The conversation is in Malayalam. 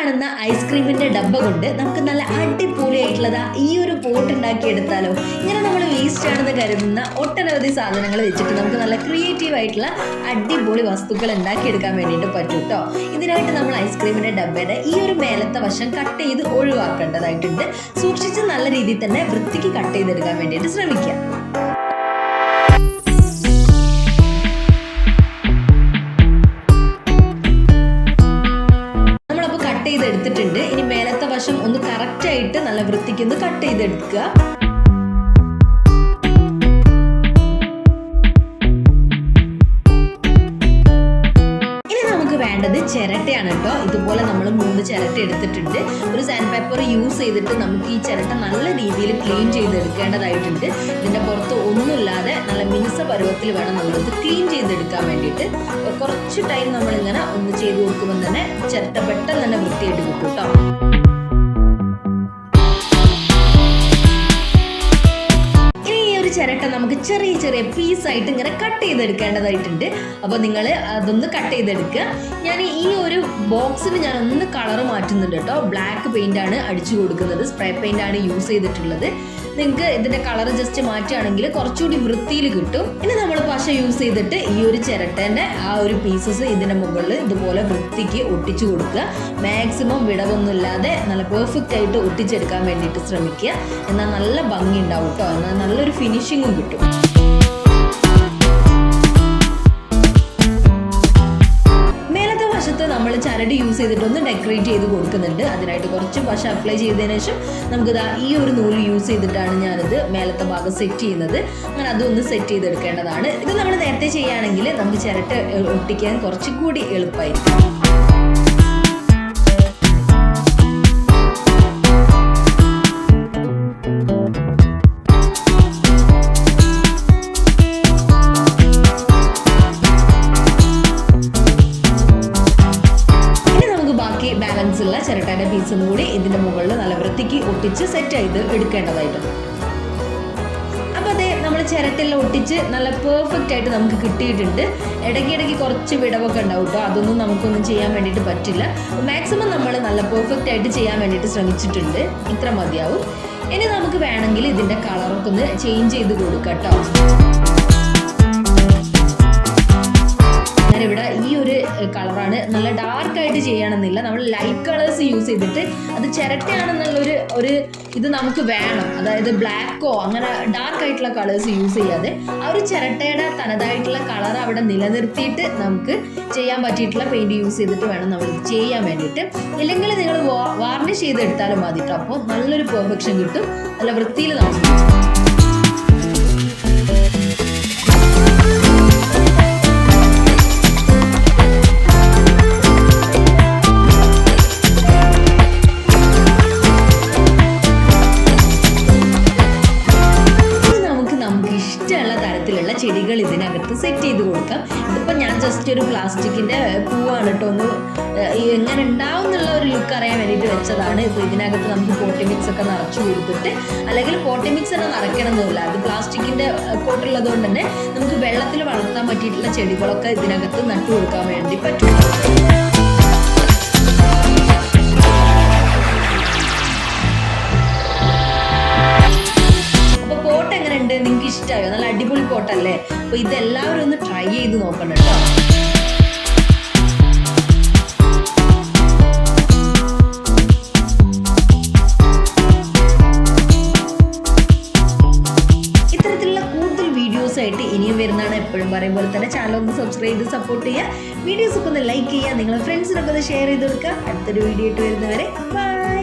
കാണുന്ന ഐസ്ക്രീമിന്റെ ഡബ്ബ കൊണ്ട് നമുക്ക് നല്ല അടിപൊളിയായിട്ടുള്ളതാ ഈ ഒരു പോട്ട് ഉണ്ടാക്കി എടുത്താലോ. ഇങ്ങനെ നമ്മൾ വേസ്റ്റ് ആണെന്ന് കരുതുന്ന ഒട്ടനവധി സാധനങ്ങൾ വെച്ചിട്ട് നമുക്ക് നല്ല ക്രിയേറ്റീവ് ആയിട്ടുള്ള അടിപൊളി വസ്തുക്കൾ ഉണ്ടാക്കിയെടുക്കാൻ വേണ്ടിയിട്ട് പറ്റും കേട്ടോ. ഇതിനായിട്ട് നമ്മൾ ഐസ്ക്രീമിന്റെ ഡബ്ബയുടെ ഈ ഒരു മേലത്തെ വശം കട്ട് ചെയ്ത് ഒഴിവാക്കേണ്ടതായിട്ടുണ്ട്. സൂക്ഷിച്ച് നല്ല രീതിയിൽ തന്നെ വൃത്തിക്ക് കട്ട് ചെയ്തെടുക്കാൻ വേണ്ടിയിട്ട് ശ്രമിക്കുക. എടുത്തിട്ടുണ്ട്. ഇനി മേലത്തെ വശം ഒന്ന് കറക്റ്റ് ആയിട്ട് നല്ല വൃത്തിക്ക് ഒന്ന് കട്ട് ചെയ്തെടുക്കുക. ഇനി നമുക്ക് വേണ്ടത് ചിരട്ടയാണ് കേട്ടോ. ഇതുപോലെ നമ്മൾ 3 ചിരട്ട എടുത്തിട്ടുണ്ട്. ഒരു സാൻഡ് പേപ്പർ യൂസ് ചെയ്തിട്ട് നമുക്ക് ഈ ചിരട്ട നല്ല രീതിയിൽ ക്ലീൻ ചെയ്തെടുക്കേണ്ടതായിട്ടുണ്ട്. ഇതിന്റെ പുറത്ത് ഒന്നുമില്ലാതെ നല്ല മിനുസ പരുവത്തിൽ വേണം നമ്മളിത് ക്ലീൻ ചെയ്തെടുക്കാൻ വേണ്ടിയിട്ട്. കുറച്ച് ടൈം നമ്മളിങ്ങനെ ഒന്ന് ചെയ്ത് കൊടുക്കുമ്പോൾ തന്നെ ചിരട്ട പെട്ടെന്ന് തന്നെ വൃത്തിയായിട്ട് കിട്ടും കേട്ടോ. ചിരട്ട നമുക്ക് ചെറിയ ചെറിയ പീസായിട്ട് ഇങ്ങനെ കട്ട് ചെയ്തെടുക്കേണ്ടതായിട്ടുണ്ട്. അപ്പോൾ നിങ്ങൾ അതൊന്ന് കട്ട് ചെയ്തെടുക്കുക. ഞാൻ ഈ ഒരു ബോക്സിന് ഞാൻ ഒന്ന് കളർ മാറ്റുന്നുണ്ട് കേട്ടോ. ബ്ലാക്ക് പെയിന്റ് ആണ് അടിച്ചു കൊടുക്കുന്നത്. സ്പ്രേ പെയിന്റ് ആണ് യൂസ് ചെയ്തിട്ടുള്ളത്. നിങ്ങൾക്ക് ഇതിന്റെ കളർ ജസ്റ്റ് മാറ്റുകയാണെങ്കിൽ കുറച്ചുകൂടി വൃത്തിയിൽ കിട്ടും. ഇനി നമ്മൾ പശ യൂസ് ചെയ്തിട്ട് ഈ ഒരു ചിരട്ടേന്റെ ആ ഒരു പീസസ് ഇതിന്റെ മുകളിൽ ഇതുപോലെ വൃത്തിക്ക് ഒട്ടിച്ചു കൊടുക്കുക. മാക്സിമം വിടവൊന്നുമില്ലാതെ നല്ല പെർഫെക്റ്റ് ആയിട്ട് ഒട്ടിച്ചെടുക്കാൻ വേണ്ടിയിട്ട് ശ്രമിക്കുക. എന്നാൽ നല്ല ഭംഗി ഉണ്ടാവും കേട്ടോ. എന്നാൽ നല്ലൊരു ഫിനിഷിങ്ങും കിട്ടും. നമ്മൾ ചരട് യൂസ് ചെയ്തിട്ടൊന്ന് ഡെക്കറേറ്റ് ചെയ്ത് കൊടുക്കുന്നുണ്ട്. അതിനായിട്ട് കുറച്ച് പശ അപ്ലൈ ചെയ്തതിനു ശേഷം നമുക്കിതാ ഈ ഒരു നൂല് യൂസ് ചെയ്തിട്ടാണ് ഞാനിത് മേലത്തെ ഭാഗം സെറ്റ് ചെയ്യുന്നത്. അങ്ങനെ അതൊന്ന് സെറ്റ് ചെയ്തെടുക്കേണ്ടതാണ്. ഇത് നമ്മൾ നേരത്തെ ചെയ്യുകയാണെങ്കിൽ നമുക്ക് ചിരട്ട ഒട്ടിക്കാൻ കുറച്ചും കൂടി എളുപ്പമായിരിക്കും. ബാലൻസ് ഉള്ള ചിരട്ടയുടെ പീസും കൂടി ഇതിന്റെ മുകളിൽ നല്ല വൃത്തിക്ക് ഒട്ടിച്ച് സെറ്റ് ചെയ്ത് എടുക്കേണ്ടതായിട്ടുണ്ട്. അപ്പോൾ അതെ, നമ്മൾ ചിരട്ടെല്ലാം ഒട്ടിച്ച് നല്ല പെർഫെക്റ്റ് ആയിട്ട് നമുക്ക് കിട്ടിയിട്ടുണ്ട്. ഇടയ്ക്കിടയ്ക്ക് കുറച്ച് വിടവൊക്കെ ഉണ്ടാവും കേട്ടോ. അതൊന്നും നമുക്കൊന്നും ചെയ്യാൻ വേണ്ടിയിട്ട് പറ്റില്ല. മാക്സിമം നമ്മൾ നല്ല പെർഫെക്റ്റ് ആയിട്ട് ചെയ്യാൻ വേണ്ടിയിട്ട് ശ്രമിച്ചിട്ടുണ്ട്. ഇത്ര മതിയാവും. ഇനി നമുക്ക് വേണമെങ്കിൽ ഇതിന്റെ കളറൊക്കെ ഒന്ന് ചേഞ്ച് ചെയ്ത് കൊടുക്കാം കേട്ടോ. ഇവിടെ ഈ ഒരു കളറാണ്. നല്ല ഡാർക്ക് ആയിട്ട് ചെയ്യണമെന്നില്ല. നമ്മൾ ലൈറ്റ് കളേഴ്സ് യൂസ് ചെയ്തിട്ട് അത് ചിരട്ടയാണെന്നുള്ളൊരു ഇത് നമുക്ക് വേണം. അതായത് ബ്ലാക്കോ അങ്ങനെ ഡാർക്ക് ആയിട്ടുള്ള കളേഴ്സ് യൂസ് ചെയ്യാതെ ആ ഒരു ചിരട്ടയുടെ തനതായിട്ടുള്ള കളർ അവിടെ നിലനിർത്തിയിട്ട് നമുക്ക് ചെയ്യാൻ പറ്റിയിട്ടുള്ള പെയിന്റ് യൂസ് ചെയ്തിട്ട് വേണം നമ്മൾ ഇത് ചെയ്യാൻ വേണ്ടിയിട്ട്. ഇല്ലെങ്കിൽ നിങ്ങൾ വാർണിഷ് ചെയ്തെടുത്താലും മതി കേട്ടോ. അപ്പോൾ നല്ലൊരു പെർഫെക്ഷൻ കിട്ടും. നല്ല വൃത്തിയിൽ നമുക്ക് ചെടികൾ ഇതിനകത്ത് സെറ്റ് ചെയ്ത് കൊടുക്കാം. ഇതിപ്പോൾ ഞാൻ ജസ്റ്റ് ഒരു പ്ലാസ്റ്റിക്കിൻ്റെ പൂവാണ് കേട്ടോ. ഒന്ന് എങ്ങനെ ഉണ്ടാവും എന്നുള്ള ഒരു ലുക്ക് അറിയാൻ വേണ്ടിയിട്ട് വെച്ചതാണ്. ഇപ്പോൾ ഇതിനകത്ത് നമുക്ക് പോട്ടി മിക്സ് ഒക്കെ നിറച്ചു കൊടുത്തിട്ട്, അല്ലെങ്കിൽ പോട്ടി മിക്സ് തന്നെ നിറയ്ക്കണമെന്നില്ല. അത് പ്ലാസ്റ്റിക്കിൻ്റെ കോട്ടുള്ളത് കൊണ്ട് തന്നെ നമുക്ക് വെള്ളത്തിൽ വളർത്താൻ പറ്റിയിട്ടുള്ള ചെടികളൊക്കെ ഇതിനകത്ത് നട്ടു കൊടുക്കാൻ വേണ്ടി പറ്റും. നിങ്ങൾക്ക് ഇഷ്ടമായോ? നല്ല അടിപൊളി പോട്ടല്ലേ? അപ്പോൾ ഇതെല്ലാവരും ഒന്ന് ട്രൈ ചെയ്ത് നോക്കണം കേട്ടോ. ഇത്തരത്തിലുള്ള കൂടുതൽ വീഡിയോസ് ആയിട്ട് ഇനിയും വരുന്നതാണ്. എപ്പോഴും പറയും പോലെ തന്നെ ചാനൽ ഒന്ന് സബ്സ്ക്രൈബ് ചെയ്ത് സപ്പോർട്ട് ചെയ്യുക. വീഡിയോസ് ഒക്കെ ഒന്ന് ലൈക്ക് ചെയ്യുക. നിങ്ങളുടെ ഫ്രണ്ട്സിനൊക്കെ ഒന്ന് ഷെയർ ചെയ്ത് കൊടുക്കുക. അടുത്തൊരു വീഡിയോ ആയിട്ട് വരുന്നവരെ ബൈ.